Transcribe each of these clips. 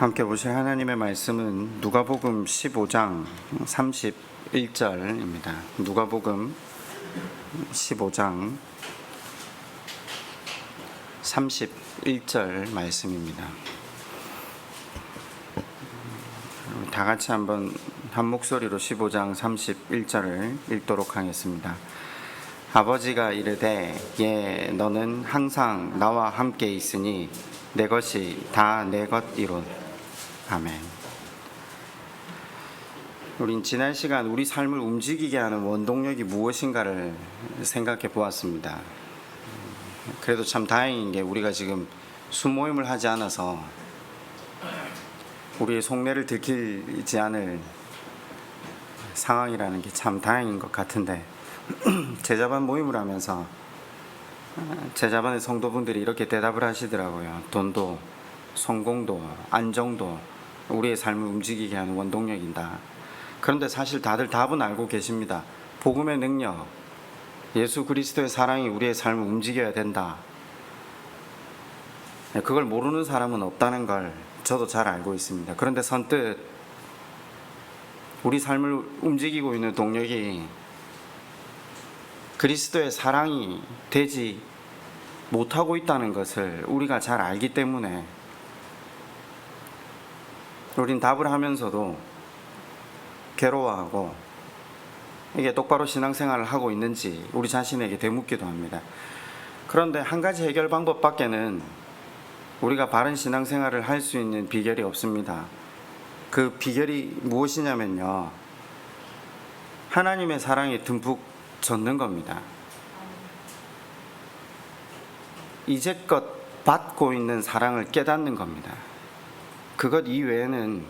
함께 보실 하나님의 말씀은 누가복음 15장 31절입니다. 누가복음 15장 31절 말씀입니다. 다 같이 한번 한 목소리로 15장 31절을 읽도록 하겠습니다. 아버지가 이르되 너는 항상 나와 함께 있으니 내 것이 다 내 것이로. 아멘. 우린 지난 시간 우리 삶을 움직이게 하는 원동력이 무엇인가를 생각해 보았습니다. 그래도 참 다행인 게 우리가 지금 수모임을 하지 않아서 우리의 속내를 들키지 않을 상황이라는 게 참 다행인 것 같은데, 제자반 모임을 하면서 제자반의 성도분들이 이렇게 대답을 하시더라고요. 돈도, 성공도, 안정도 우리의 삶을 움직이게 하는 원동력이다. 그런데 사실 다들 답은 알고 계십니다. 복음의 능력, 예수 그리스도의 사랑이 우리의 삶을 움직여야 된다. 그걸 모르는 사람은 없다는 걸 저도 잘 알고 있습니다. 그런데 선뜻 우리 삶을 움직이고 있는 동력이 그리스도의 사랑이 되지 못하고 있다는 것을 우리가 잘 알기 때문에 우린 답을 하면서도 괴로워하고 이게 똑바로 신앙생활을 하고 있는지 우리 자신에게 되묻기도 합니다. 그런데 한 가지 해결 방법밖에는 우리가 바른 신앙생활을 할 수 있는 비결이 없습니다. 그 비결이 무엇이냐면요, 하나님의 사랑에 듬뿍 젖는 겁니다. 이제껏 받고 있는 사랑을 깨닫는 겁니다. 그것 이외에는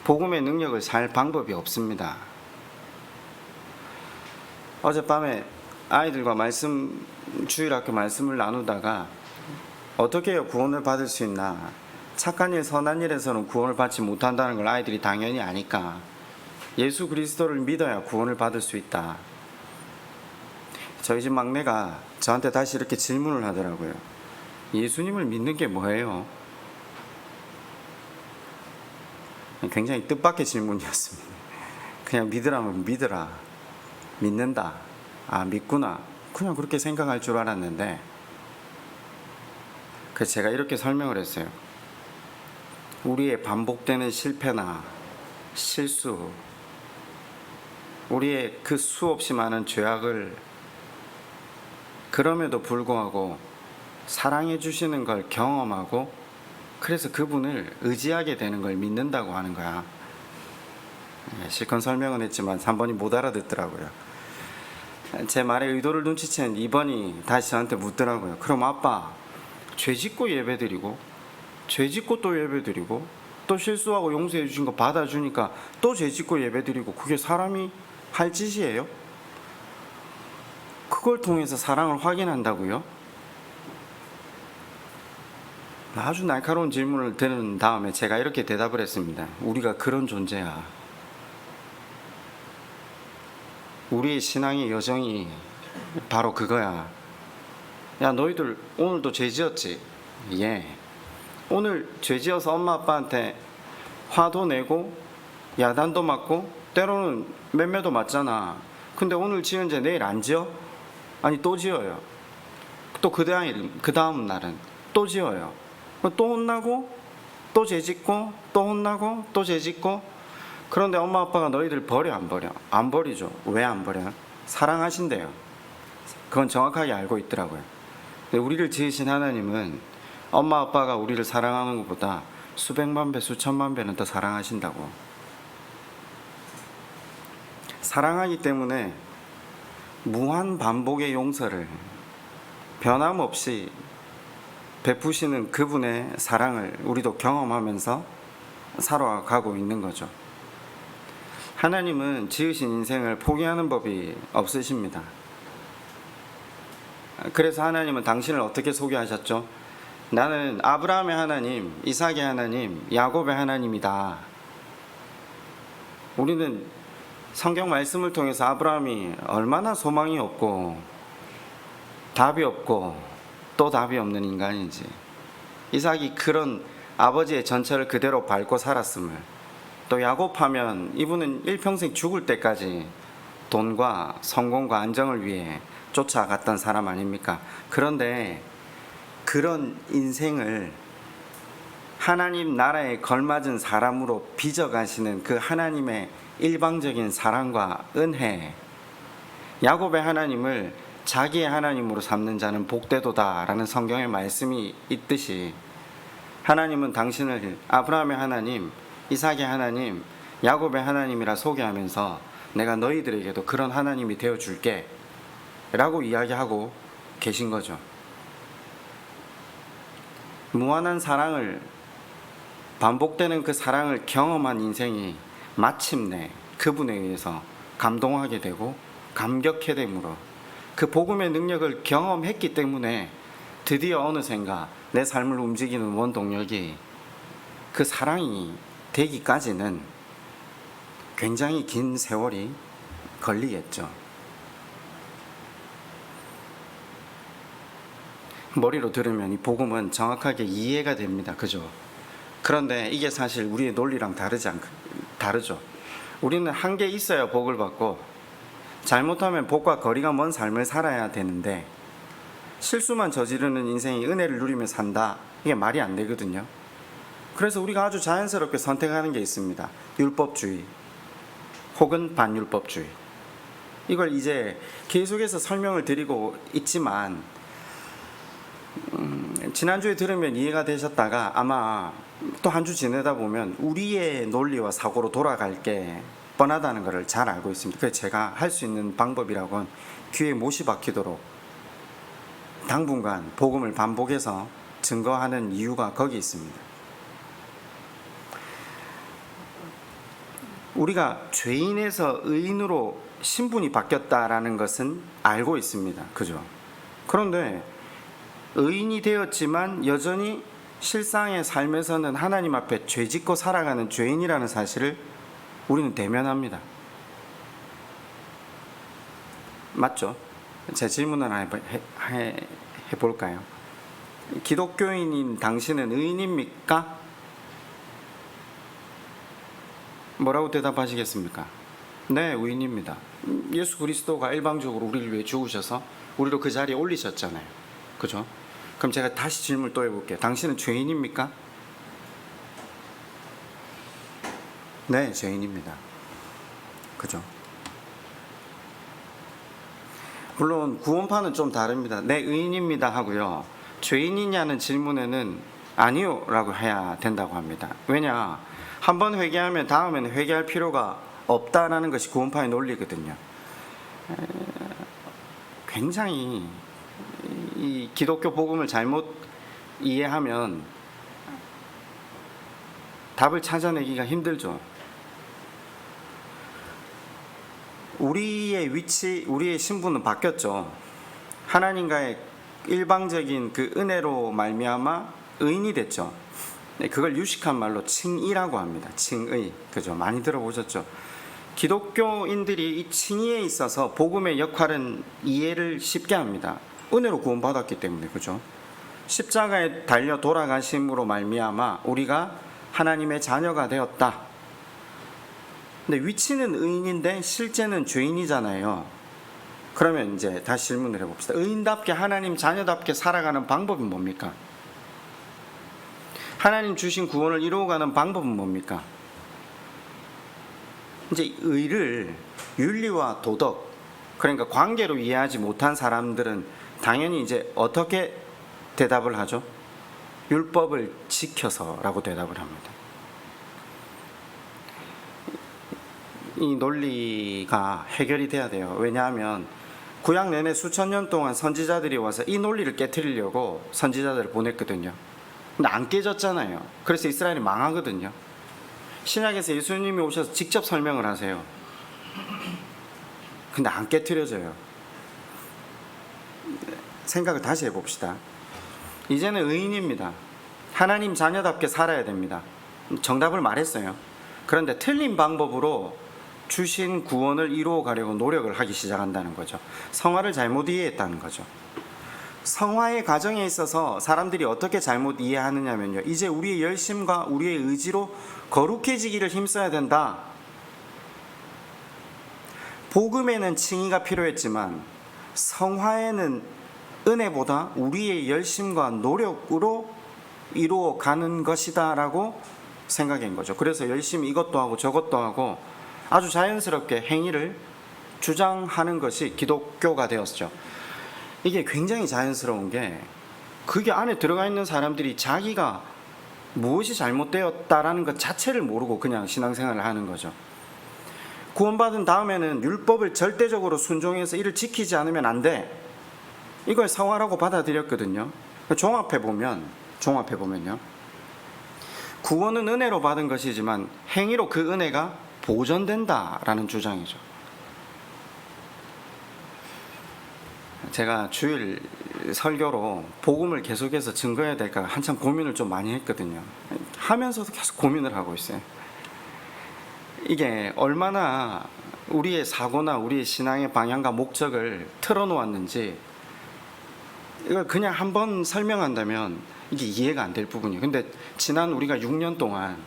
복음의 능력을 살 방법이 없습니다. 어젯밤에 아이들과 주일학교 말씀을 나누다가 어떻게 해야 구원을 받을 수 있나, 착한 일 선한 일에서는 구원을 받지 못한다는 걸 아이들이 당연히 아니까 예수 그리스도를 믿어야 구원을 받을 수 있다. 저희 집 막내가 저한테 다시 이렇게 질문을 하더라고요. 예수님을 믿는 게 뭐예요? 굉장히 뜻밖의 질문이었습니다. 그냥 믿으라면 믿으라, 믿는다, 아 믿구나, 그냥 그렇게 생각할 줄 알았는데, 그래서 제가 이렇게 설명을 했어요. 우리의 반복되는 실패나 실수, 우리의 그 수없이 많은 죄악을 그럼에도 불구하고 사랑해 주시는 걸 경험하고, 그래서 그분을 의지하게 되는 걸 믿는다고 하는 거야. 실컷 설명은 했지만 3번이 못 알아듣더라고요. 제 말의 의도를 눈치챈 2번이 다시 저한테 묻더라고요. 그럼 아빠, 죄 짓고 예배드리고, 죄 짓고 또 예배드리고, 또 실수하고 용서해 주신 거 받아주니까 또 죄 짓고 예배드리고, 그게 사람이 할 짓이에요? 그걸 통해서 사랑을 확인한다고요? 아주 날카로운 질문을 들은 다음에 제가 이렇게 대답을 했습니다. 우리가 그런 존재야. 우리의 신앙의 여정이 바로 그거야. 야, 너희들 오늘도 죄 지었지? 예. 오늘 죄 지어서 엄마 아빠한테 화도 내고 야단도 맞고 때로는 맴매도 맞잖아. 근데 오늘 지은 죄 내일 안 지어? 아니 또 지어요. 또 그 다음 날은 또 지어요. 또 혼나고 또 죄짓고 또 혼나고 또 죄짓고. 그런데 엄마 아빠가 너희들 버려 안 버려? 안 버리죠. 왜 안 버려? 사랑하신대요. 그건 정확하게 알고 있더라고요. 근데 우리를 지으신 하나님은 엄마 아빠가 우리를 사랑하는 것보다 수백만 배 수천만 배는 더 사랑하신다고. 사랑하기 때문에 무한 반복의 용서를 변함없이 베푸시는 그분의 사랑을 우리도 경험하면서 살아가고 있는 거죠. 하나님은 지으신 인생을 포기하는 법이 없으십니다. 그래서 하나님은 당신을 어떻게 소개하셨죠? 나는 아브라함의 하나님, 이삭의 하나님, 야곱의 하나님이다. 우리는 성경 말씀을 통해서 아브라함이 얼마나 소망이 없고 답이 없고 또 답이 없는 인간인지, 이삭이 그런 아버지의 전철을 그대로 밟고 살았음을, 또 야곱하면 이분은 일평생 죽을 때까지 돈과 성공과 안정을 위해 쫓아갔던 사람 아닙니까? 그런데 그런 인생을 하나님 나라에 걸맞은 사람으로 빚어가시는 그 하나님의 일방적인 사랑과 은혜, 야곱의 하나님을 자기의 하나님으로 삼는 자는 복되도다 라는 성경의 말씀이 있듯이, 하나님은 당신을 아브라함의 하나님, 이삭의 하나님, 야곱의 하나님이라 소개하면서 내가 너희들에게도 그런 하나님이 되어줄게 라고 이야기하고 계신 거죠. 무한한 사랑을, 반복되는 그 사랑을 경험한 인생이 마침내 그분에 의해서 감동하게 되고 감격해 됨으로, 그 복음의 능력을 경험했기 때문에 드디어 어느샌가 내 삶을 움직이는 원동력이 그 사랑이 되기까지는 굉장히 긴 세월이 걸리겠죠. 머리로 들으면 이 복음은 정확하게 이해가 됩니다. 그죠? 그런데 이게 사실 우리의 논리랑 다르죠. 우리는 한 게 있어야 복을 받고, 잘못하면 복과 거리가 먼 삶을 살아야 되는데, 실수만 저지르는 인생이 은혜를 누리며 산다, 이게 말이 안 되거든요. 그래서 우리가 아주 자연스럽게 선택하는 게 있습니다. 율법주의 혹은 반율법주의. 이걸 이제 계속해서 설명을 드리고 있지만, 지난주에 들으면 이해가 되셨다가 아마 또 한 주 지내다 보면 우리의 논리와 사고로 돌아갈 게 뻔하다는 것을 잘 알고 있습니다. 그래서 제가 할 수 있는 방법이라고는 귀에 못이 박히도록 당분간 복음을 반복해서 증거하는 이유가 거기 있습니다. 우리가 죄인에서 의인으로 신분이 바뀌었다라는 것은 알고 있습니다. 그죠? 그런데 의인이 되었지만 여전히 실상의 삶에서는 하나님 앞에 죄짓고 살아가는 죄인이라는 사실을 우리는 대면합니다. 맞죠? 제 질문을 해볼까요? 기독교인인 당신은 의인입니까? 뭐라고 대답하시겠습니까? 네, 의인입니다. 예수 그리스도가 일방적으로 우리를 위해 죽으셔서 우리로 그 자리에 올리셨잖아요. 그죠? 그럼 제가 다시 질문을 또 해볼게요. 당신은 죄인입니까? 네, 죄인입니다. 그죠? 물론 구원파는 좀 다릅니다. 네, 의인입니다 하고요, 죄인이냐는 질문에는 아니요 라고 해야 된다고 합니다. 왜냐? 한번 회개하면 다음에는 회개할 필요가 없다라는 것이 구원파의 논리거든요. 굉장히 이 기독교 복음을 잘못 이해하면 답을 찾아내기가 힘들죠. 우리의 위치, 우리의 신분은 바뀌었죠. 하나님과의 일방적인 그 은혜로 말미암아 의인이 됐죠. 그걸 유식한 말로 칭의라고 합니다. 칭의. 그죠? 많이 들어보셨죠? 기독교인들이 이 칭의에 있어서 복음의 역할은 이해를 쉽게 합니다. 은혜로 구원받았기 때문에. 그죠? 십자가에 달려 돌아가심으로 말미암아 우리가 하나님의 자녀가 되었다. 근데 위치는 의인인데 실제는 죄인이잖아요. 그러면 이제 다시 질문을 해봅시다. 의인답게 하나님 자녀답게 살아가는 방법은 뭡니까? 하나님 주신 구원을 이루어가는 방법은 뭡니까? 이제 의를 윤리와 도덕, 그러니까 관계로 이해하지 못한 사람들은 당연히 이제 어떻게 대답을 하죠? 율법을 지켜서라고 대답을 합니다. 이 논리가 해결이 돼야 돼요. 왜냐하면 구약 내내 수천 년 동안 선지자들이 와서 이 논리를 깨트리려고 선지자들을 보냈거든요. 근데 안 깨졌잖아요. 그래서 이스라엘이 망하거든요. 신약에서 예수님이 오셔서 직접 설명을 하세요. 근데 안 깨트려져요. 생각을 다시 해봅시다. 이제는 의인입니다. 하나님 자녀답게 살아야 됩니다. 정답을 말했어요. 그런데 틀린 방법으로 주신 구원을 이루어 가려고 노력을 하기 시작한다는 거죠. 성화를 잘못 이해했다는 거죠. 성화의 과정에 있어서 사람들이 어떻게 잘못 이해하느냐면요, 이제 우리의 열심과 우리의 의지로 거룩해지기를 힘써야 된다. 복음에는 칭의가 필요했지만 성화에는 은혜보다 우리의 열심과 노력으로 이루어가는 것이다 라고 생각한 거죠. 그래서 열심히 이것도 하고 저것도 하고 아주 자연스럽게 행위를 주장하는 것이 기독교가 되었죠. 이게 굉장히 자연스러운 게, 그게 안에 들어가 있는 사람들이 자기가 무엇이 잘못되었다라는 것 자체를 모르고 그냥 신앙생활을 하는 거죠. 구원받은 다음에는 율법을 절대적으로 순종해서 이를 지키지 않으면 안 돼, 이걸 성화라고 받아들였거든요. 종합해보면요, 구원은 은혜로 받은 것이지만 행위로 그 은혜가 보전된다라는 주장이죠. 제가 주일 설교로 복음을 계속해서 증거해야 될까 한참 고민을 좀 많이 했거든요. 하면서도 계속 고민을 하고 있어요. 이게 얼마나 우리의 사고나 우리의 신앙의 방향과 목적을 틀어놓았는지, 이걸 그냥 한번 설명한다면 이게 이해가 안 될 부분이에요. 근데 지난 우리가 6년 동안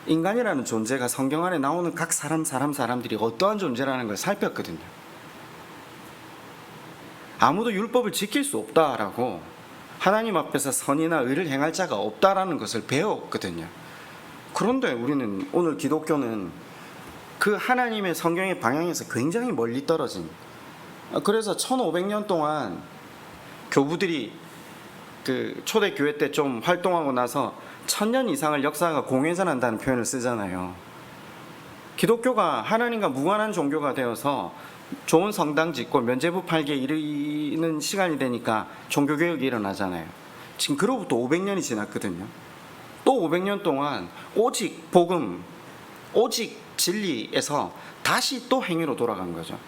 인간이라는 존재가 성경 안에 나오는 각 사람들이 어떠한 존재라는 걸 살폈거든요. 아무도 율법을 지킬 수 없다라고, 하나님 앞에서 선이나 의를 행할 자가 없다라는 것을 배웠거든요. 그런데 우리는, 오늘 기독교는 그 하나님의 성경의 방향에서 굉장히 멀리 떨어진, 그래서 1500년 동안 교부들이 그 초대교회 때 좀 활동하고 나서 1000년 이상을 역사가 공회전한다는 표현을 쓰잖아요. 기독교가 하나님과 무관한 종교가 되어서 좋은 성당 짓고 면죄부 팔기에 이르는 시간이 되니까 종교개혁이 일어나잖아요. 지금 그로부터 500년이 지났거든요. 또 500년 동안 오직 복음, 오직 진리에서 다시 또 행위로 돌아간 거죠.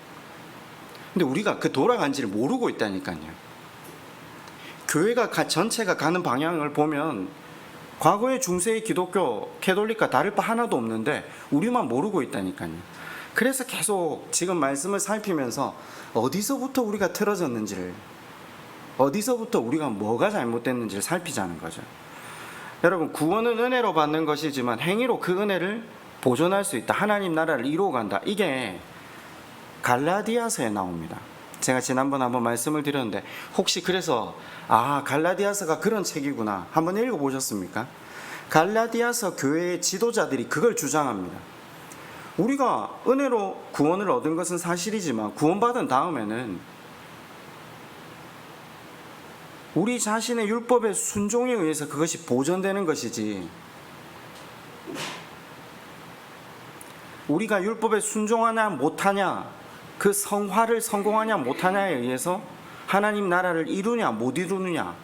근데 우리가 그 돌아간지를 모르고 있다니까요. 교회가 전체가 가는 방향을 보면 과거의 중세의 기독교, 캐톨릭과 다를 바 하나도 없는데 우리만 모르고 있다니까요. 그래서 계속 지금 말씀을 살피면서 어디서부터 우리가 틀어졌는지를, 어디서부터 우리가 뭐가 잘못됐는지를 살피자는 거죠. 여러분, 구원은 은혜로 받는 것이지만 행위로 그 은혜를 보존할 수 있다. 하나님 나라를 이루어간다. 이게 갈라디아서에 나옵니다. 제가 지난번에 한번 말씀을 드렸는데, 혹시 그래서 갈라디아서가 그런 책이구나 한번 읽어보셨습니까? 갈라디아서 교회의 지도자들이 그걸 주장합니다. 우리가 은혜로 구원을 얻은 것은 사실이지만 구원받은 다음에는 우리 자신의 율법의 순종에 의해서 그것이 보존되는 것이지, 우리가 율법에 순종하냐 못하냐, 그 성화를 성공하냐 못하냐에 의해서 하나님 나라를 이루냐 못 이루느냐,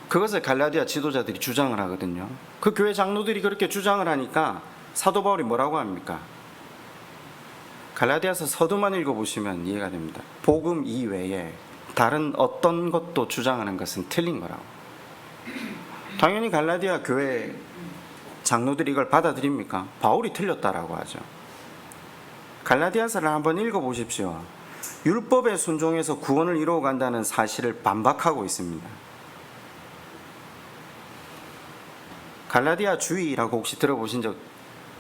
그것을 갈라디아 지도자들이 주장을 하거든요. 그 교회 장로들이 그렇게 주장을 하니까 사도 바울이 뭐라고 합니까? 갈라디아서 서두만 읽어보시면 이해가 됩니다. 복음 이외에 다른 어떤 것도 주장하는 것은 틀린 거라고. 당연히 갈라디아 교회 장로들이 이걸 받아들입니까? 바울이 틀렸다라고 하죠. 갈라디아서를 한번 읽어보십시오. 율법에 순종해서 구원을 이루어간다는 사실을 반박하고 있습니다. 갈라디아주의라고 혹시 들어보신 적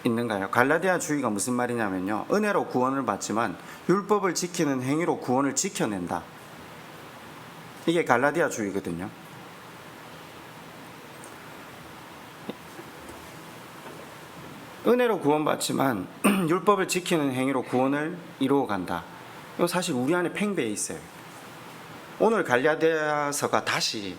있는가요? 갈라디아주의가 무슨 말이냐면요, 은혜로 구원을 받지만 율법을 지키는 행위로 구원을 지켜낸다. 이게 갈라디아주의거든요. 은혜로 구원받지만 율법을 지키는 행위로 구원을 이루어간다. 이거 사실 우리 안에 팽배해 있어요. 오늘 갈라디아서가 다시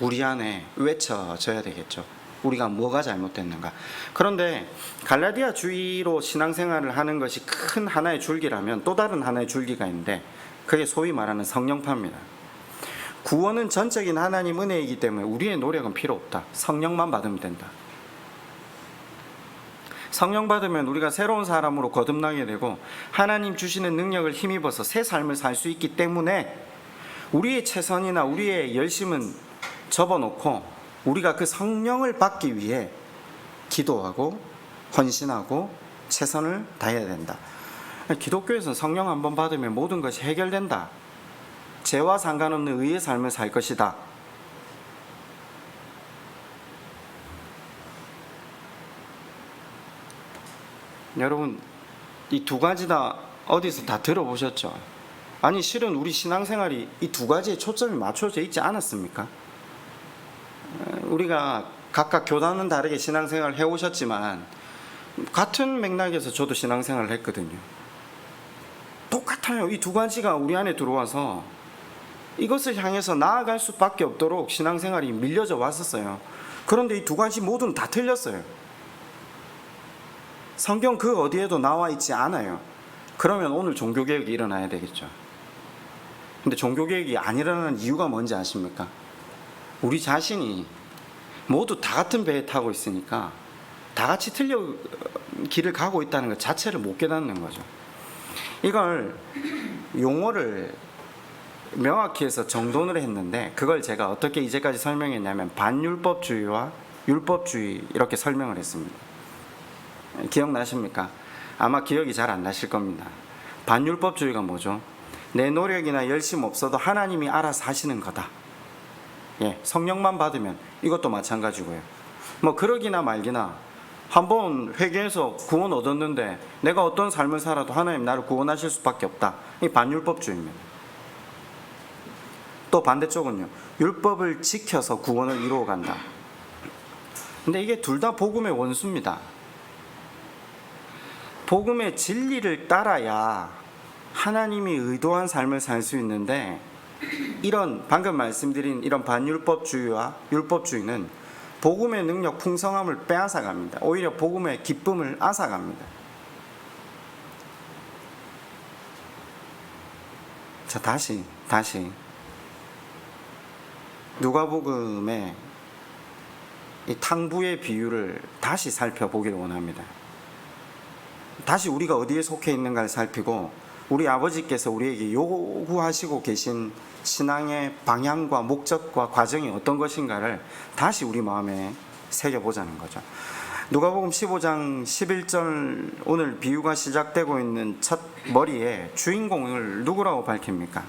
우리 안에 외쳐져야 되겠죠. 우리가 뭐가 잘못됐는가. 그런데 갈라디아주의로 신앙생활을 하는 것이 큰 하나의 줄기라면 또 다른 하나의 줄기가 있는데, 그게 소위 말하는 성령파입니다. 구원은 전적인 하나님 은혜이기 때문에 우리의 노력은 필요 없다. 성령만 받으면 된다. 성령 받으면 우리가 새로운 사람으로 거듭나게 되고 하나님 주시는 능력을 힘입어서 새 삶을 살 수 있기 때문에 우리의 최선이나 우리의 열심은 접어놓고 우리가 그 성령을 받기 위해 기도하고 헌신하고 최선을 다해야 된다. 기독교에서는 성령 한 번 받으면 모든 것이 해결된다. 죄와 상관없는 의의 삶을 살 것이다. 여러분, 이 두 가지 다 어디서 다 들어보셨죠? 아니, 실은 우리 신앙생활이 이 두 가지에 초점이 맞춰져 있지 않았습니까? 우리가 각각 교단은 다르게 신앙생활을 해오셨지만 같은 맥락에서 저도 신앙생활을 했거든요. 똑같아요. 이 두 가지가 우리 안에 들어와서 이것을 향해서 나아갈 수밖에 없도록 신앙생활이 밀려져 왔었어요. 그런데 이 두 가지 모두는 다 틀렸어요. 성경 그 어디에도 나와 있지 않아요. 그러면 오늘 종교개혁이 일어나야 되겠죠. 근데 종교개혁이 안 일어나는 이유가 뭔지 아십니까? 우리 자신이 모두 다 같은 배에 타고 있으니까 다 같이 틀려 길을 가고 있다는 것 자체를 못 깨닫는 거죠. 이걸 용어를 명확히 해서 정돈을 했는데, 그걸 제가 어떻게 이제까지 설명했냐면 반율법주의와 율법주의 이렇게 설명을 했습니다. 기억나십니까? 아마 기억이 잘 안 나실 겁니다. 반율법주의가 뭐죠? 내 노력이나 열심 없어도 하나님이 알아서 하시는 거다. 성령만 받으면 이것도 마찬가지고요. 뭐 그러기나 말기나 한번 회개해서 구원 얻었는데 내가 어떤 삶을 살아도 하나님 나를 구원하실 수밖에 없다. 이 반율법주의입니다. 또 반대쪽은요, 율법을 지켜서 구원을 이루어 간다. 근데 이게 둘 다 복음의 원수입니다. 복음의 진리를 따라야 하나님이 의도한 삶을 살 수 있는데, 이런 방금 말씀드린 이런 반율법주의와 율법주의는 복음의 능력 풍성함을 빼앗아갑니다. 오히려 복음의 기쁨을 앗아갑니다. 자, 다시 누가복음의 이 탕부의 비유를 다시 살펴보기를 원합니다. 다시 우리가 어디에 속해 있는가를 살피고, 우리 아버지께서 우리에게 요구하시고 계신 신앙의 방향과 목적과 과정이 어떤 것인가를 다시 우리 마음에 새겨보자는 거죠. 누가복음 15장 11절, 오늘 비유가 시작되고 있는 첫 머리에 주인공을 누구라고 밝힙니까?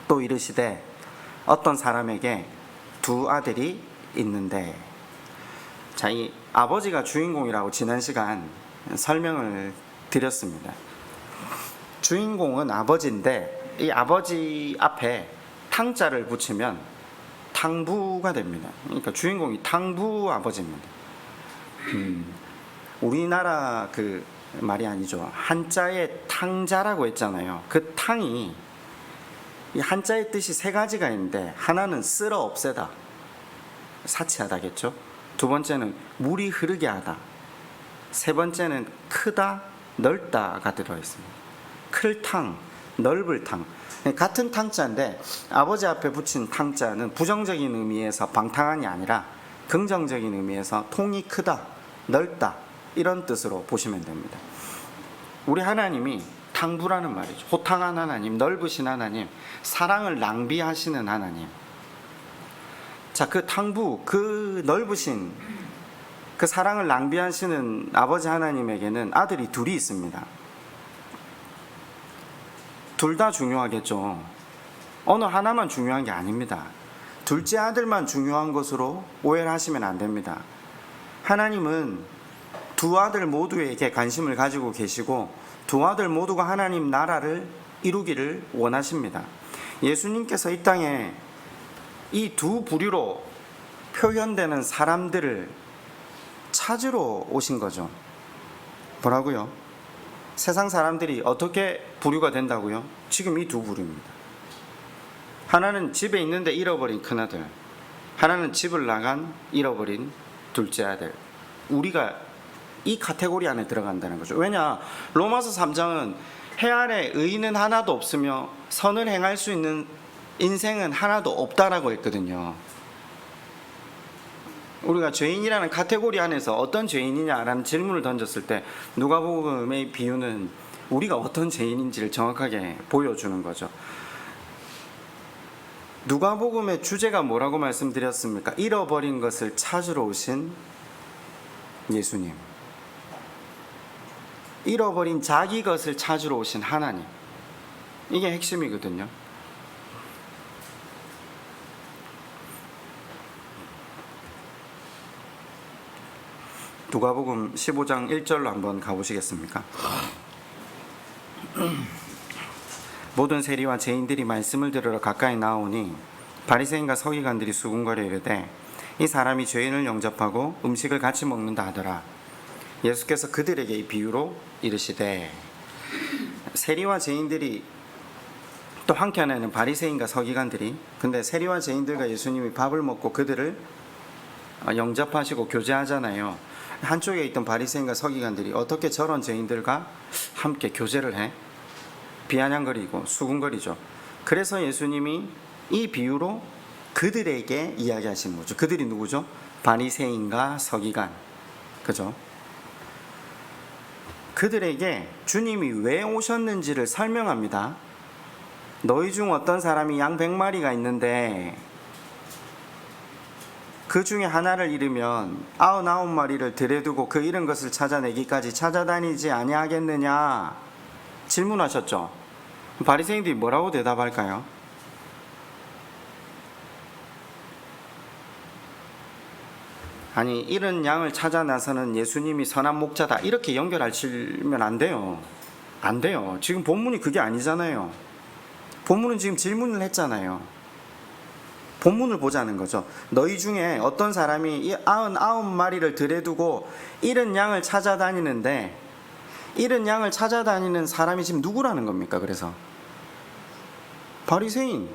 또 이르시되 어떤 사람에게 두 아들이 있는데. 자, 이 아버지가 주인공이라고 지난 시간 설명을 드렸습니다. 주인공은 아버지인데 이 아버지 앞에 탕자를 붙이면 탕부가 됩니다. 그러니까 주인공이 탕부 아버지입니다. 우리나라 그 말이 아니죠. 한자에 탕자라고 했잖아요. 그 탕이, 이 한자의 뜻이 세 가지가 있는데, 하나는 쓸어 없애다, 사치하다겠죠. 두 번째는 물이 흐르게 하다. 세 번째는 크다, 넓다가 들어있습니다. 클 탕, 넓을 탕. 같은 탕자인데 아버지 앞에 붙인 탕자는 부정적인 의미에서 방탕한이 아니라 긍정적인 의미에서 통이 크다, 넓다, 이런 뜻으로 보시면 됩니다. 우리 하나님이 탕부라는 말이죠. 호탕한 하나님, 넓으신 하나님, 사랑을 낭비하시는 하나님. 자, 그 탕부, 그 넓으신, 그 사랑을 낭비하시는 아버지 하나님에게는 아들이 둘이 있습니다. 둘 다 중요하겠죠. 어느 하나만 중요한 게 아닙니다. 둘째 아들만 중요한 것으로 오해를 하시면 안 됩니다. 하나님은 두 아들 모두에게 관심을 가지고 계시고 두 아들 모두가 하나님 나라를 이루기를 원하십니다. 예수님께서 이 땅에 이 두 부류로 표현되는 사람들을 찾으러 오신 거죠. 뭐라고요? 세상 사람들이 어떻게 부류가 된다고요? 지금 이 두 부류입니다. 하나는 집에 있는데 잃어버린 큰아들, 하나는 집을 나간 잃어버린 둘째 아들. 우리가 이 카테고리 안에 들어간다는 거죠. 왜냐? 로마서 3장은 해 아래 의인은 하나도 없으며 선을 행할 수 있는 인생은 하나도 없다라고 했거든요. 우리가 죄인이라는 카테고리 안에서 어떤 죄인이냐라는 질문을 던졌을 때 누가복음의 비유는 우리가 어떤 죄인인지를 정확하게 보여주는 거죠. 누가복음의 주제가 뭐라고 말씀드렸습니까? 잃어버린 것을 찾으러 오신 예수님. 잃어버린 자기 것을 찾으러 오신 하나님. 이게 핵심이거든요. 누가복음 15장 1절로 한번 가보시겠습니까? 모든 세리와 죄인들이 말씀을 들으러 가까이 나오니 바리새인과 서기관들이 수군거려 이르되 이 사람이 죄인을 영접하고 음식을 같이 먹는다 하더라. 예수께서 그들에게 이 비유로 이르시되, 세리와 죄인들이, 또 한켠에는 바리새인과 서기관들이, 근데 세리와 죄인들과 예수님이 밥을 먹고 그들을 영접하시고 교제하잖아요. 한쪽에 있던 바리새인과 서기관들이 어떻게 저런 죄인들과 함께 교제를 해? 비아냥거리고 수군거리죠. 그래서 예수님이 이 비유로 그들에게 이야기하신 거죠. 그들이 누구죠? 바리새인과 서기관. 그죠? 그들에게 주님이 왜 오셨는지를 설명합니다. 너희 중 어떤 사람이 양 100마리가 있는데 그 중에 하나를 잃으면 99마리를 들여 두고 그 잃은 것을 찾아내기까지 찾아다니지 아니하겠느냐 질문하셨죠. 바리새인들이 뭐라고 대답할까요? 아니, 잃은 양을 찾아 나서는 예수님이 선한 목자다, 이렇게 연결하시면 안 돼요. 안 돼요. 지금 본문이 그게 아니잖아요. 본문은 지금 질문을 했잖아요. 본문을 보자는 거죠. 너희 중에 어떤 사람이 이 99마리를 들여 두고 잃은 양을 찾아다니는데, 잃은 양을 찾아다니는 사람이 지금 누구라는 겁니까? 그래서 바리새인,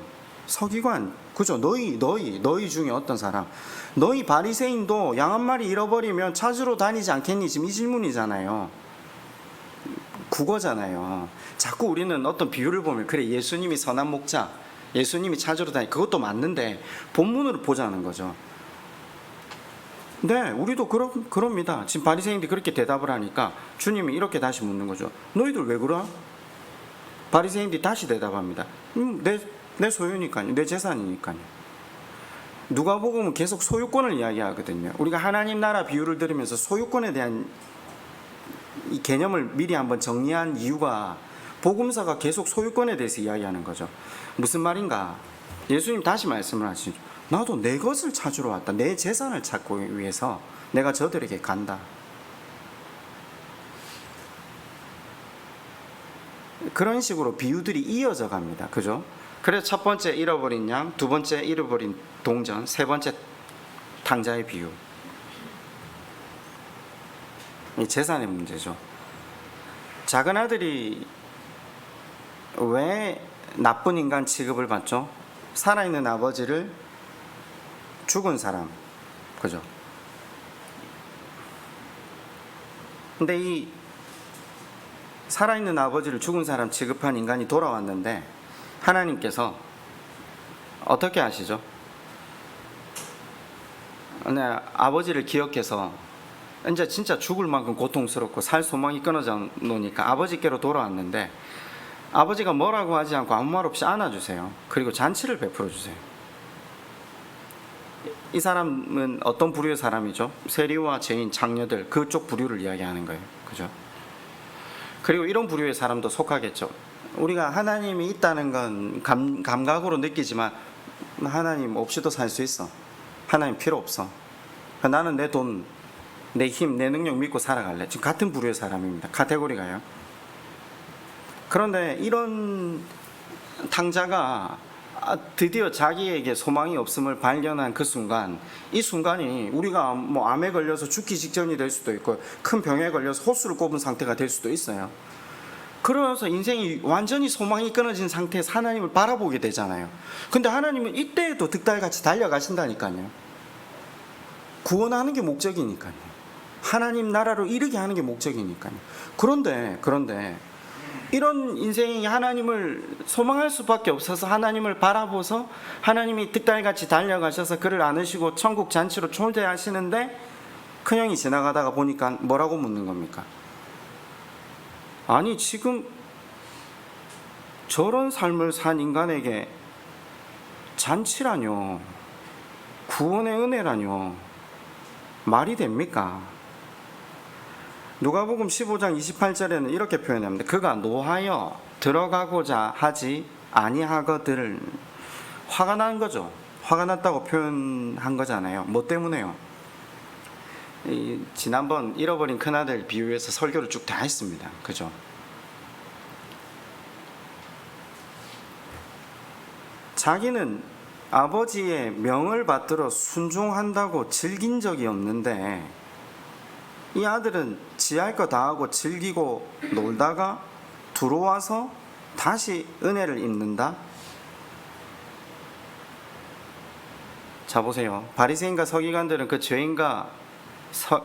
서기관, 그죠? 너희 중에 어떤 사람, 너희 바리새인도 양 한 마리 잃어버리면 찾으러 다니지 않겠니? 지금 이 질문이잖아요. 국어잖아요. 자꾸 우리는 어떤 비유를 보면 그래, 예수님이 선한 목자, 예수님이 찾으러 다니, 그것도 맞는데 본문으로 보자는 거죠. 네, 우리도 그럽니다. 지금 바리새인들이 그렇게 대답을 하니까 주님이 이렇게 다시 묻는 거죠. 너희들 왜 그러? 바리새인들이 다시 대답합니다. 내 소유니까요. 내 재산이니까요. 누가복음은 계속 소유권을 이야기하거든요. 우리가 하나님 나라 비유를 들으면서 소유권에 대한 이 개념을 미리 한번 정리한 이유가, 복음서가 계속 소유권에 대해서 이야기하는 거죠. 무슨 말인가? 예수님 다시 말씀을 하시죠. 나도 내 것을 찾으러 왔다. 내 재산을 찾기 위해서 내가 저들에게 간다. 그런 식으로 비유들이 이어져 갑니다. 그죠? 그래서 첫 번째 잃어버린 양, 두 번째 잃어버린 동전, 세 번째 탕자의 비유. 이 재산의 문제죠. 작은 아들이 왜 나쁜 인간 취급을 받죠? 살아있는 아버지를 죽은 사람, 그죠? 근데 이 살아있는 아버지를 죽은 사람 취급한 인간이 돌아왔는데 하나님께서 어떻게 하시죠? 아버지를 기억해서 이제 진짜 죽을 만큼 고통스럽고 살 소망이 끊어져 놓으니까 아버지께로 돌아왔는데, 아버지가 뭐라고 하지 않고 아무 말 없이 안아주세요. 그리고 잔치를 베풀어 주세요. 이 사람은 어떤 부류의 사람이죠? 세리와 죄인, 장녀들, 그쪽 부류를 이야기하는 거예요. 그죠? 그리고 이런 부류의 사람도 속하겠죠. 우리가 하나님이 있다는 건 감각으로 느끼지만 하나님 없이도 살 수 있어. 하나님 필요 없어. 나는 내 돈, 내 힘, 내 능력 믿고 살아갈래. 지금 같은 부류의 사람입니다. 카테고리가요. 그런데 이런 탕자가 드디어 자기에게 소망이 없음을 발견한 그 순간, 이 순간이 우리가 뭐 암에 걸려서 죽기 직전이 될 수도 있고 큰 병에 걸려서 호수를 꼽은 상태가 될 수도 있어요. 그러면서 인생이 완전히 소망이 끊어진 상태에서 하나님을 바라보게 되잖아요. 근데 하나님은 이때에도 득달같이 달려가신다니까요. 구원하는 게 목적이니까요. 하나님 나라로 이르게 하는 게 목적이니까요. 그런데 이런 인생이 하나님을 소망할 수밖에 없어서 하나님을 바라보서 하나님이 득달같이 달려가셔서 그를 안으시고 천국 잔치로 초대하시는데 그냥이 지나가다가 보니까 뭐라고 묻는 겁니까? 아니, 지금 저런 삶을 산 인간에게 잔치라뇨, 구원의 은혜라뇨, 말이 됩니까? 누가복음 15장 28절에는 이렇게 표현합니다. 그가 노하여 들어가고자 하지 아니하거든. 화가 난 거죠. 화가 났다고 표현한 거잖아요. 뭐 때문에요? 지난번 잃어버린 큰아들 비유해서 설교를 쭉 다 했습니다. 그죠? 자기는 아버지의 명을 받들어 순종한다고 즐긴 적이 없는데 이 아들은 지할 거 다 하고 즐기고 놀다가 들어와서 다시 은혜를 입는다? 자 보세요. 바리새인과 서기관들은 그 죄인과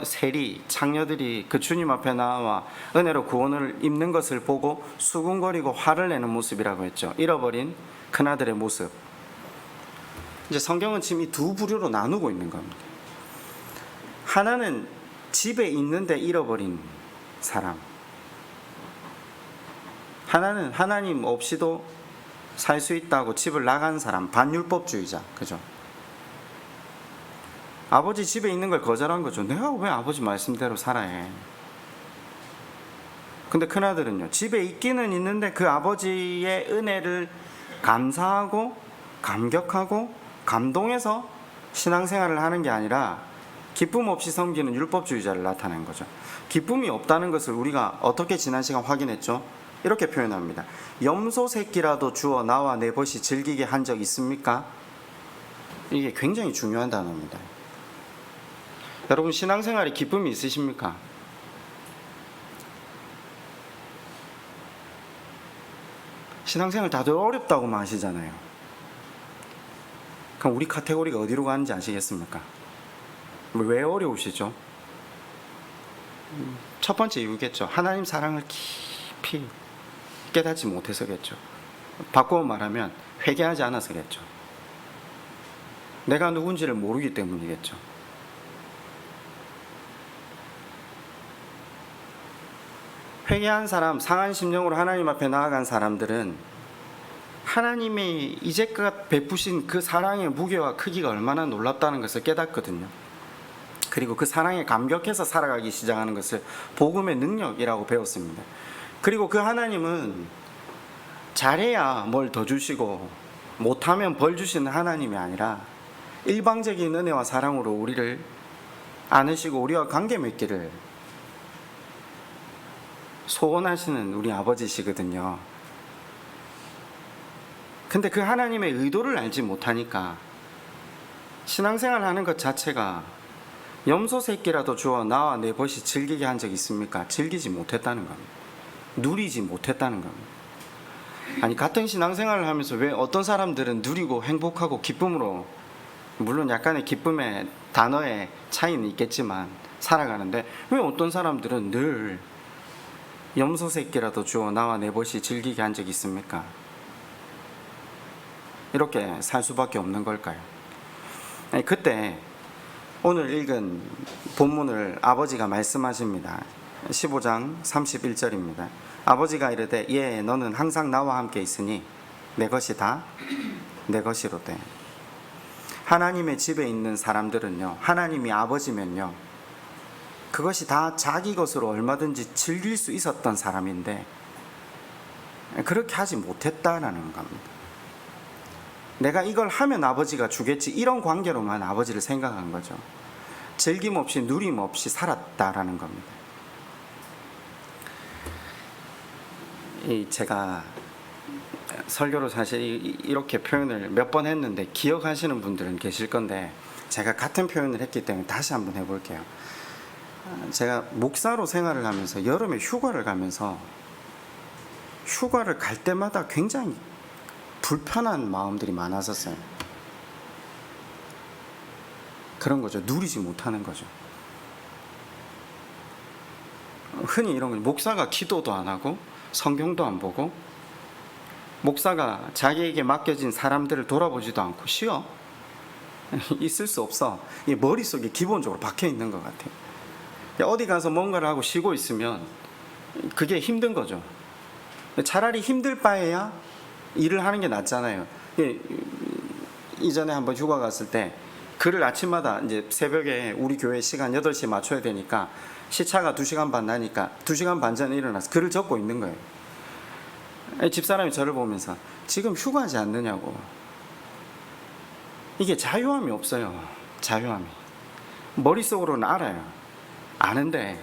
세리, 창녀들이 그 주님 앞에 나와 은혜로 구원을 입는 것을 보고 수군거리고 화를 내는 모습이라고 했죠. 잃어버린 큰아들의 모습. 이제 성경은 지금 이 두 부류로 나누고 있는 겁니다. 하나는 집에 있는데 잃어버린 사람. 하나는 하나님 없이도 살 수 있다고 집을 나간 사람, 반율법주의자. 그죠? 아버지 집에 있는 걸 거절한 거죠. 내가 왜 아버지 말씀대로 살아야 해? 근데 큰아들은요, 집에 있기는 있는데 그 아버지의 은혜를 감사하고 감격하고 감동해서 신앙생활을 하는 게 아니라 기쁨 없이 섬기는 율법주의자를 나타낸 거죠. 기쁨이 없다는 것을 우리가 어떻게 지난 시간 확인했죠? 이렇게 표현합니다. 염소 새끼라도 주어 나와 내 벗이 즐기게 한 적 있습니까? 이게 굉장히 중요한 단어입니다. 여러분, 신앙생활에 기쁨이 있으십니까? 신앙생활 다들 어렵다고만 하시잖아요. 그럼 우리 카테고리가 어디로 가는지 아시겠습니까? 왜 어려우시죠? 첫 번째 이유겠죠. 하나님 사랑을 깊이 깨닫지 못해서겠죠. 바꾸어 말하면 회개하지 않아서겠죠. 내가 누군지를 모르기 때문이겠죠. 회개한 사람, 상한 심령으로 하나님 앞에 나아간 사람들은 하나님이 이제껏 베푸신 그 사랑의 무게와 크기가 얼마나 놀랍다는 것을 깨닫거든요. 그리고 그 사랑에 감격해서 살아가기 시작하는 것을 복음의 능력이라고 배웠습니다. 그리고 그 하나님은 잘해야 뭘 더 주시고 못하면 벌 주시는 하나님이 아니라 일방적인 은혜와 사랑으로 우리를 안으시고 우리와 관계 맺기를 소원하시는 우리 아버지시거든요. 근데 그 하나님의 의도를 알지 못하니까 신앙생활 하는 것 자체가 염소 새끼라도 주어 나와 내 벗이 즐기게 한 적 있습니까? 즐기지 못했다는 겁니다. 누리지 못했다는 겁니다. 아니, 같은 신앙생활을 하면서 왜 어떤 사람들은 누리고 행복하고 기쁨으로, 물론 약간의 기쁨의 단어의 차이는 있겠지만 살아가는데 왜 어떤 사람들은 늘 염소 새끼라도 주어 나와 내 벗이 즐기게 한 적 있습니까? 이렇게 살 수밖에 없는 걸까요? 아니, 그때 오늘 읽은 본문을 아버지가 말씀하십니다. 15장 31절입니다. 아버지가 이르되 예, 너는 항상 나와 함께 있으니 내 것이 다 내 것이로되. 하나님의 집에 있는 사람들은요, 하나님이 아버지면요, 그것이 다 자기 것으로 얼마든지 즐길 수 있었던 사람인데 그렇게 하지 못했다라는 겁니다. 내가 이걸 하면 아버지가 주겠지, 이런 관계로만 아버지를 생각한 거죠. 즐김 없이 누림 없이 살았다라는 겁니다. 제가 설교로 사실 이렇게 표현을 몇 번 했는데 기억하시는 분들은 계실 건데 제가 같은 표현을 했기 때문에 다시 한번 해볼게요. 제가 목사로 생활을 하면서 여름에 휴가를 가면서 휴가를 갈 때마다 굉장히 불편한 마음들이 많았었어요. 그런 거죠. 누리지 못하는 거죠. 흔히 이런 거죠. 목사가 기도도 안 하고 성경도 안 보고 목사가 자기에게 맡겨진 사람들을 돌아보지도 않고 쉬어. 있을 수 없어. 이 머릿속에 기본적으로 박혀 있는 것 같아요. 어디 가서 뭔가를 하고 쉬고 있으면 그게 힘든 거죠. 차라리 힘들 바에야 일을 하는 게 낫잖아요. 이전에 한번 휴가 갔을 때 글을 아침마다 이제 새벽에 우리 교회 시간 8시에 맞춰야 되니까 시차가 2시간 반 나니까 2시간 반 전에 일어나서 글을 적고 있는 거예요. 집사람이 저를 보면서 지금 휴가지 않느냐고. 이게 자유함이 없어요. 자유함이. 머릿속으로는 알아요. 아는데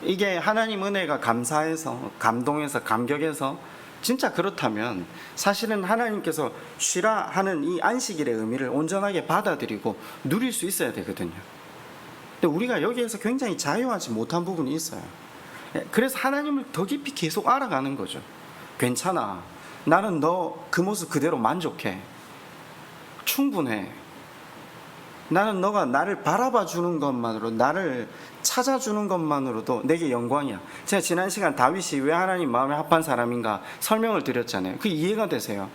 이게 하나님 은혜가 감사해서 감동해서 감격해서 진짜 그렇다면 사실은 하나님께서 쉬라 하는 이 안식일의 의미를 온전하게 받아들이고 누릴 수 있어야 되거든요. 근데 우리가 여기에서 굉장히 자유하지 못한 부분이 있어요. 그래서 하나님을 더 깊이 계속 알아가는 거죠. 괜찮아. 나는 너 그 모습 그대로 만족해. 충분해. 나는 너가 나를 바라봐 주는 것만으로, 나를 찾아주는 것만으로도 내게 영광이야. 제가 지난 시간 다윗이 왜 하나님 마음에 합한 사람인가 설명을 드렸잖아요. 그 이해가 되세요?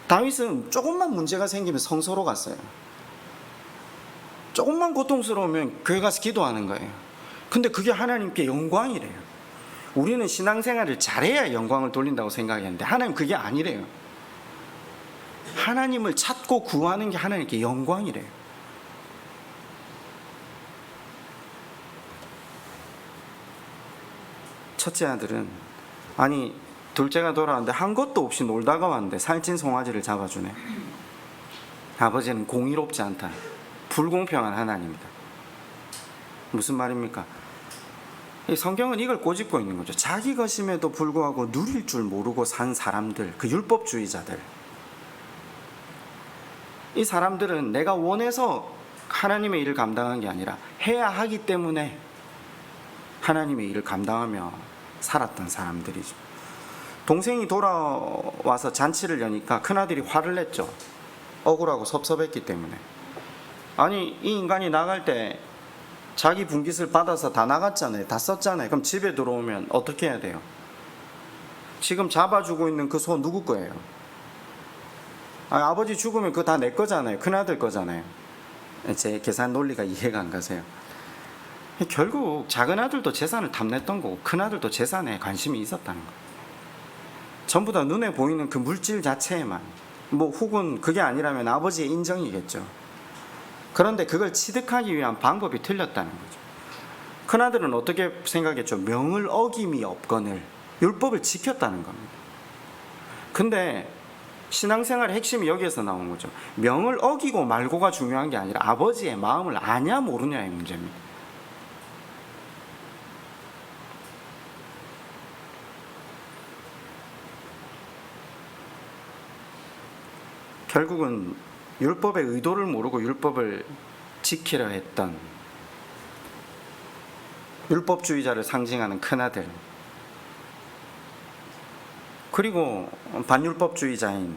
다윗은 조금만 문제가 생기면 성소로 갔어요. 조금만 고통스러우면 교회 가서 기도하는 거예요. 근데 그게 하나님께 영광이래요. 우리는 신앙생활을 잘해야 영광을 돌린다고 생각했는데 하나님 그게 아니래요. 하나님을 찾고 구하는 게 하나님께 영광이래요. 첫째 아들은 아니 둘째가 돌아왔는데 한 것도 없이 놀다가 왔는데 살찐 송아지를 잡아주네. 아버지는 공의롭지 않다. 불공평한 하나님이다. 무슨 말입니까? 이 성경은 이걸 꼬집고 있는 거죠. 자기 것임에도 불구하고 누릴 줄 모르고 산 사람들, 그 율법주의자들, 이 사람들은 내가 원해서 하나님의 일을 감당한 게 아니라 해야 하기 때문에 하나님의 일을 감당하며 살았던 사람들이죠. 동생이 돌아와서 잔치를 여니까 큰아들이 화를 냈죠. 억울하고 섭섭했기 때문에. 아니 이 인간이 나갈 때 자기 분깃을 받아서 다 나갔잖아요. 다 썼잖아요. 그럼 집에 들어오면 어떻게 해야 돼요? 지금 잡아주고 있는 그 소 누구 거예요? 아버지 죽으면 그거 다 내 거잖아요. 큰아들 거잖아요. 제 계산 논리가 이해가 안 가세요? 결국 작은 아들도 재산을 탐냈던 거고 큰 아들도 재산에 관심이 있었다는 거예요. 전부 다 눈에 보이는 그 물질 자체에만, 뭐 혹은 그게 아니라면 아버지의 인정이겠죠. 그런데 그걸 취득하기 위한 방법이 틀렸다는 거죠. 큰아들은 어떻게 생각했죠? 명을 어김이 없거늘 율법을 지켰다는 겁니다. 근데 신앙생활의 핵심이 여기에서 나온 거죠. 명을 어기고 말고가 중요한 게 아니라 아버지의 마음을 아냐 모르냐의 문제입니다. 결국은 율법의 의도를 모르고 율법을 지키려 했던 율법주의자를 상징하는 큰아들, 그리고 반율법주의자인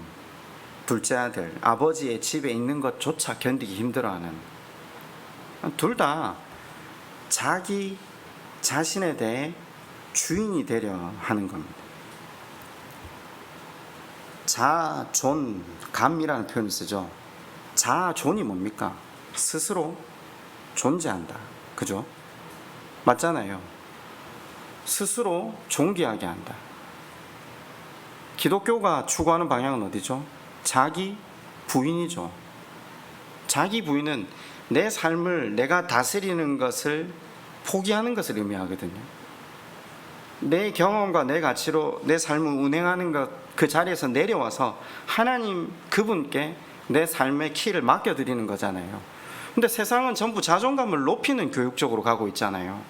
둘째 아들, 아버지의 집에 있는 것조차 견디기 힘들어하는, 둘 다 자기 자신에 대해 주인이 되려 하는 겁니다. 자존감이라는 표현을 쓰죠. 자존이 뭡니까? 스스로 존재한다. 그죠? 맞잖아요. 스스로 존귀하게 한다. 기독교가 추구하는 방향은 어디죠? 자기 부인이죠. 자기 부인은 내 삶을 내가 다스리는 것을 포기하는 것을 의미하거든요. 내 경험과 내 가치로 내 삶을 운행하는 것, 그 자리에서 내려와서 하나님 그분께 내 삶의 키를 맡겨드리는 거잖아요. 근데 세상은 전부 자존감을 높이는 교육 쪽으로 가고 있잖아요.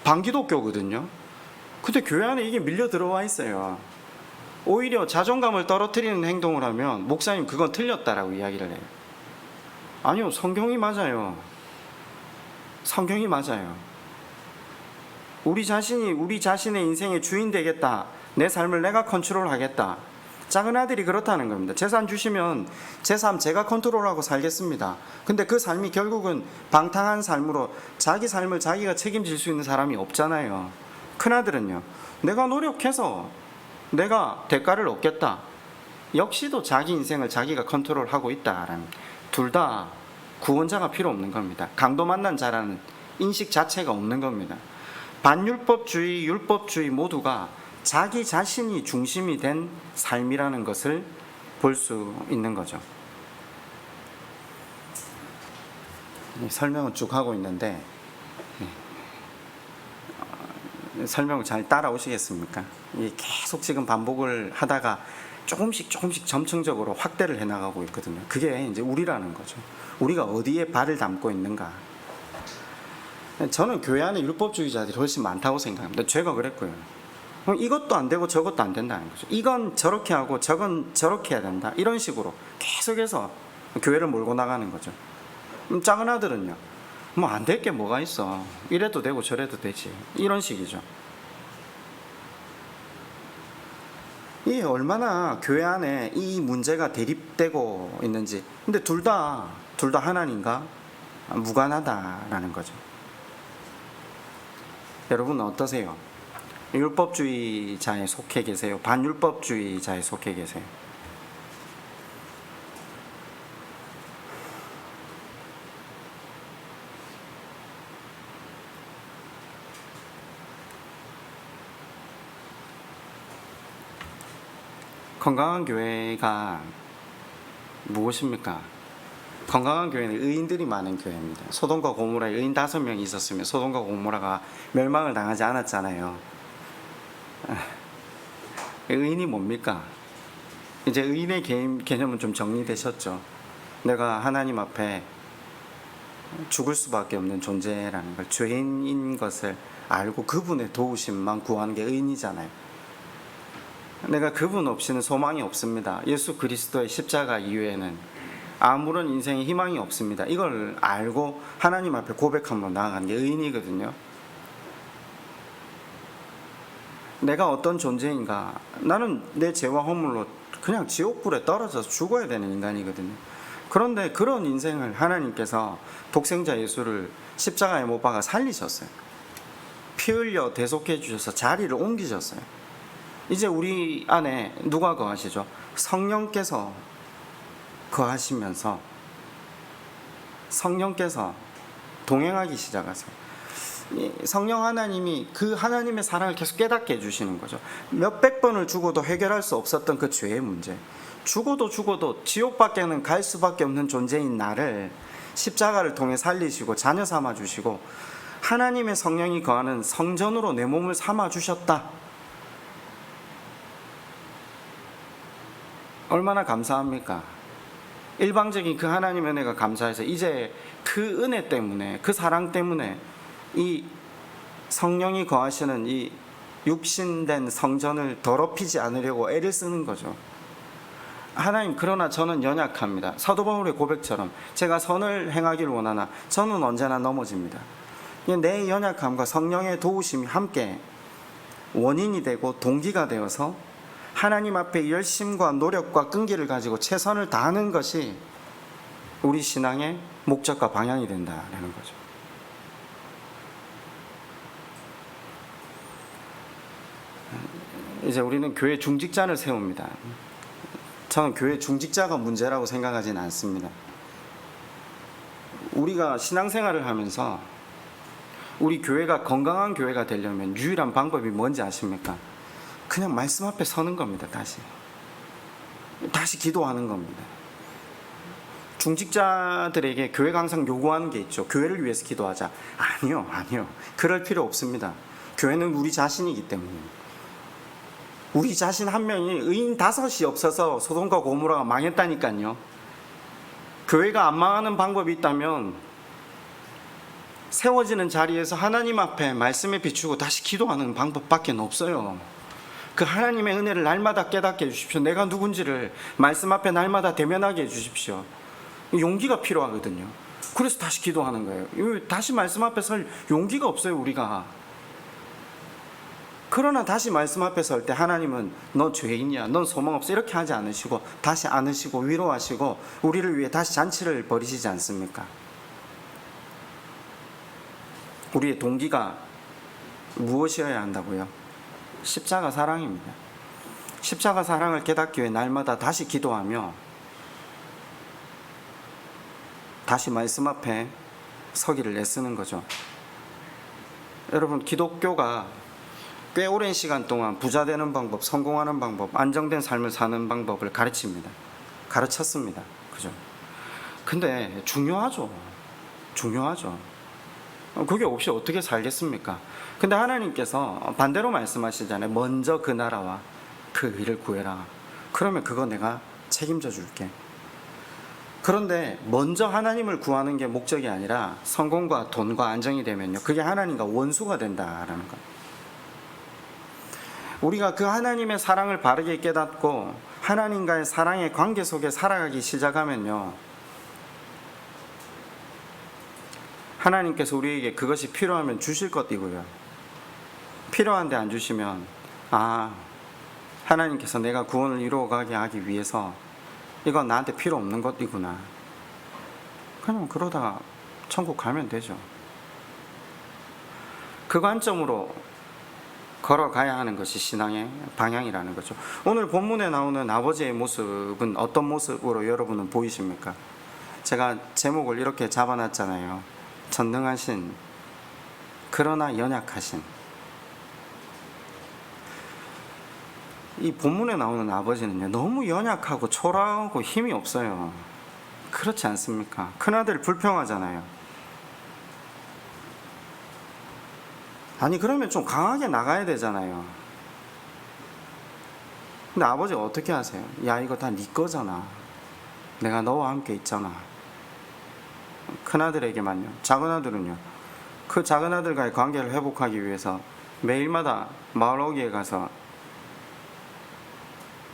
반기독교거든요. 근데 교회 안에 이게 밀려 들어와 있어요. 오히려 자존감을 떨어뜨리는 행동을 하면 목사님 그건 틀렸다라고 이야기를 해요. 아니요, 성경이 맞아요. 성경이 맞아요. 우리 자신이 우리 자신의 인생의 주인 되겠다. 내 삶을 내가 컨트롤하겠다. 작은 아들이 그렇다는 겁니다. 재산 주시면 제 삶 제가 컨트롤하고 살겠습니다. 근데 그 삶이 결국은 방탕한 삶으로 자기 삶을 자기가 책임질 수 있는 사람이 없잖아요. 큰아들은요, 내가 노력해서 내가 대가를 얻겠다. 역시도 자기 인생을 자기가 컨트롤하고 있다라는, 둘 다 구원자가 필요 없는 겁니다. 강도 만난 자라는 인식 자체가 없는 겁니다. 반율법주의, 율법주의 모두가 자기 자신이 중심이 된 삶이라는 것을 볼 수 있는 거죠. 설명을 쭉 하고 있는데 설명을 잘 따라오시겠습니까? 이게 계속 지금 반복을 하다가 조금씩 점층적으로 확대를 해나가고 있거든요. 그게 이제 우리라는 거죠. 우리가 어디에 발을 담고 있는가. 저는 교회 안에 율법주의자들이 훨씬 많다고 생각합니다. 제가 그랬고요. 이것도 안 되고 저것도 안 된다는 거죠. 이건 저렇게 하고 저건 저렇게 해야 된다. 이런 식으로 계속해서 교회를 몰고 나가는 거죠. 작은 아들은요. 뭐 안 될 게 뭐가 있어. 이래도 되고 저래도 되지. 이런 식이죠. 이 얼마나 교회 안에 이 문제가 대립되고 있는지. 근데 둘 다 하나님과 무관하다라는 거죠. 여러분은 어떠세요? 율법주의자에 속해 계세요? 반율법주의자에 속해 계세요? 건강한 교회가 무엇입니까? 건강한 교회는 의인들이 많은 교회입니다. 소돔과 고모라에 의인 5명이 있었으면 소돔과 고모라가 멸망을 당하지 않았잖아요. 의인이 뭡니까? 이제 의인의 개념은 좀 정리되셨죠. 내가 하나님 앞에 죽을 수밖에 없는 존재라는 걸, 죄인인 것을 알고 그분의 도우심만 구하는 게 의인이잖아요. 내가 그분 없이는 소망이 없습니다. 예수 그리스도의 십자가 이후에는 아무런 인생의 희망이 없습니다. 이걸 알고 하나님 앞에 고백함으로 나아가는 게 의인이거든요. 내가 어떤 존재인가? 나는 내 죄와 허물로 그냥 지옥불에 떨어져서 죽어야 되는 인간이거든요. 그런데 그런 인생을 하나님께서 독생자 예수를 십자가에 못 박아 살리셨어요. 피 흘려 대속해 주셔서 자리를 옮기셨어요. 이제 우리 안에 누가 거하시죠? 성령께서 거하시면서 성령께서 동행하기 시작하세요. 성령 하나님이 그 하나님의 사랑을 계속 깨닫게 해주시는 거죠. 몇백 번을 죽어도 해결할 수 없었던 그 죄의 문제, 죽어도 지옥밖에는 갈 수밖에 없는 존재인 나를 십자가를 통해 살리시고 자녀 삼아 주시고 하나님의 성령이 거하는 성전으로 내 몸을 삼아 주셨다. 얼마나 감사합니까? 일방적인 그 하나님의 은혜가 감사해서 이제 그 은혜 때문에, 그 사랑 때문에 이 성령이 거하시는 이 육신된 성전을 더럽히지 않으려고 애를 쓰는 거죠. 하나님, 그러나 저는 연약합니다. 사도 바울의 고백처럼 제가 선을 행하기를 원하나 저는 언제나 넘어집니다. 내 연약함과 성령의 도우심이 함께 원인이 되고 동기가 되어서 하나님 앞에 열심과 노력과 끈기를 가지고 최선을 다하는 것이 우리 신앙의 목적과 방향이 된다는 거죠. 이제 우리는 교회 중직자를 세웁니다. 저는 교회 중직자가 문제라고 생각하지는 않습니다. 우리가 신앙생활을 하면서 우리 교회가 건강한 교회가 되려면 유일한 방법이 뭔지 아십니까? 그냥 말씀 앞에 서는 겁니다. 다시 기도하는 겁니다. 중직자들에게 교회가 항상 요구하는 게 있죠. 교회를 위해서 기도하자. 아니요. 그럴 필요 없습니다. 교회는 우리 자신이기 때문에. 우리 자신 한 명이 의인 5이 없어서 소돔과 고모라가 망했다니까요. 교회가 안 망하는 방법이 있다면 세워지는 자리에서 하나님 앞에 말씀에 비추고 다시 기도하는 방법밖에 없어요. 그 하나님의 은혜를 날마다 깨닫게 해주십시오. 내가 누군지를 말씀 앞에 날마다 대면하게 해주십시오. 용기가 필요하거든요. 그래서 다시 기도하는 거예요. 다시 말씀 앞에 설 용기가 없어요, 우리가. 그러나 다시 말씀 앞에 설 때 하나님은 너 죄인이야, 넌 소망 없어, 이렇게 하지 않으시고 다시 안으시고 위로하시고 우리를 위해 다시 잔치를 벌이시지 않습니까? 우리의 동기가 무엇이어야 한다고요? 십자가 사랑입니다. 십자가 사랑을 깨닫기 위해 날마다 다시 기도하며 다시 말씀 앞에 서기를 애쓰는 거죠. 여러분, 기독교가 꽤 오랜 시간 동안 부자 되는 방법, 성공하는 방법, 안정된 삶을 사는 방법을 가르쳤습니다. 그죠? 근데 중요하죠. 중요하죠. 그게 없이 어떻게 살겠습니까? 근데 하나님께서 반대로 말씀하시잖아요. 먼저 그 나라와 그 의를 구해라. 그러면 그거 내가 책임져 줄게. 그런데 먼저 하나님을 구하는 게 목적이 아니라 성공과 돈과 안정이 되면요, 그게 하나님과 원수가 된다라는 것. 우리가 그 하나님의 사랑을 바르게 깨닫고 하나님과의 사랑의 관계 속에 살아가기 시작하면요, 하나님께서 우리에게 그것이 필요하면 주실 것이고요, 필요한데 안 주시면 하나님께서 내가 구원을 이루어가게 하기 위해서 이건 나한테 필요 없는 것이구나, 그냥 그러다가 천국 가면 되죠. 그 관점으로 걸어가야 하는 것이 신앙의 방향이라는 거죠. 오늘 본문에 나오는 아버지의 모습은 어떤 모습으로 여러분은 보이십니까? 제가 제목을 이렇게 잡아놨잖아요. 전능하신 그러나 연약하신. 이 본문에 나오는 아버지는요, 너무 연약하고 초라하고 힘이 없어요. 그렇지 않습니까? 큰아들 불평하잖아요. 아니 그러면 좀 강하게 나가야 되잖아요. 근데 아버지가 어떻게 하세요? 야, 이거 다 네 거잖아. 내가 너와 함께 있잖아. 큰아들에게만요. 작은아들은요, 그 작은아들과의 관계를 회복하기 위해서 매일마다 마을 어귀에 가서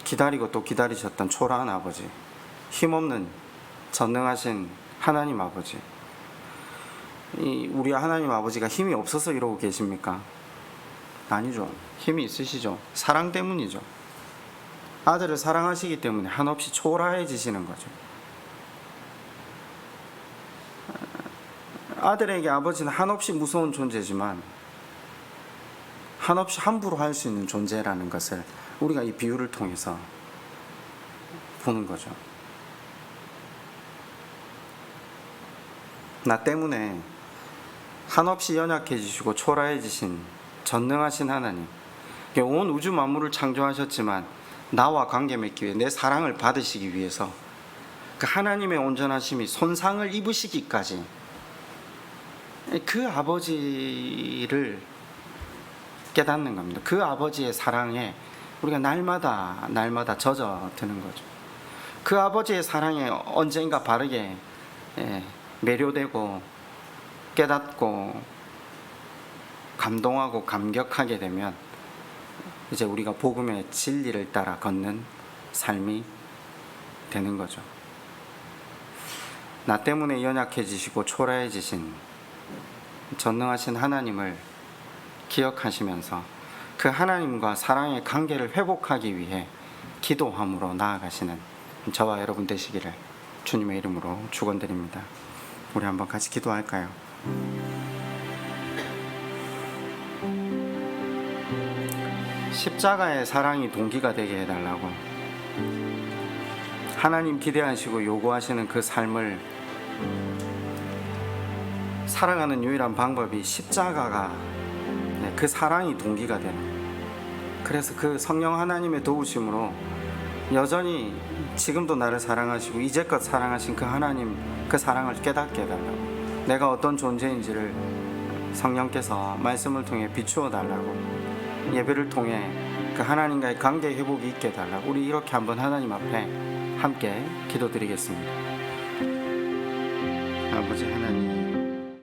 기다리고 또 기다리셨던 초라한 아버지, 힘없는 전능하신 하나님 아버지. 우리 하나님 아버지가 힘이 없어서 이러고 계십니까? 아니죠. 힘이 있으시죠. 사랑 때문이죠. 아들을 사랑하시기 때문에 한없이 초라해지시는 거죠. 아들에게 아버지는 한없이 무서운 존재지만 한없이 함부로 할 수 있는 존재라는 것을 우리가 이 비유를 통해서 보는 거죠. 나 때문에 한없이 연약해지시고 초라해지신 전능하신 하나님, 온 우주 만물을 창조하셨지만 나와 관계 맺기 위해, 내 사랑을 받으시기 위해서 그 하나님의 온전하심이 손상을 입으시기까지 그 아버지를 깨닫는 겁니다. 그 아버지의 사랑에 우리가 날마다 젖어드는 거죠. 그 아버지의 사랑에 언젠가 바르게 매료되고 깨닫고 감동하고 감격하게 되면 이제 우리가 복음의 진리를 따라 걷는 삶이 되는 거죠. 나 때문에 연약해지시고 초라해지신 전능하신 하나님을 기억하시면서 그 하나님과 사랑의 관계를 회복하기 위해 기도함으로 나아가시는 저와 여러분 되시기를 주님의 이름으로 축원드립니다. 우리 한번 같이 기도할까요? 십자가의 사랑이 동기가 되게 해달라고, 하나님 기대하시고 요구하시는 그 삶을 살아가는 유일한 방법이 십자가가 그 사랑이 동기가 되는, 그래서 그 성령 하나님의 도우심으로 여전히 지금도 나를 사랑하시고 이제껏 사랑하신 그 하나님, 그 사랑을 깨닫게 해달라고, 내가 어떤 존재인지를 성령께서 말씀을 통해 비추어 달라고, 예배를 통해 그 하나님과의 관계 회복이 있게 해달라고, 우리 이렇게 한번 하나님 앞에 함께 기도드리겠습니다. 아버지 하나님,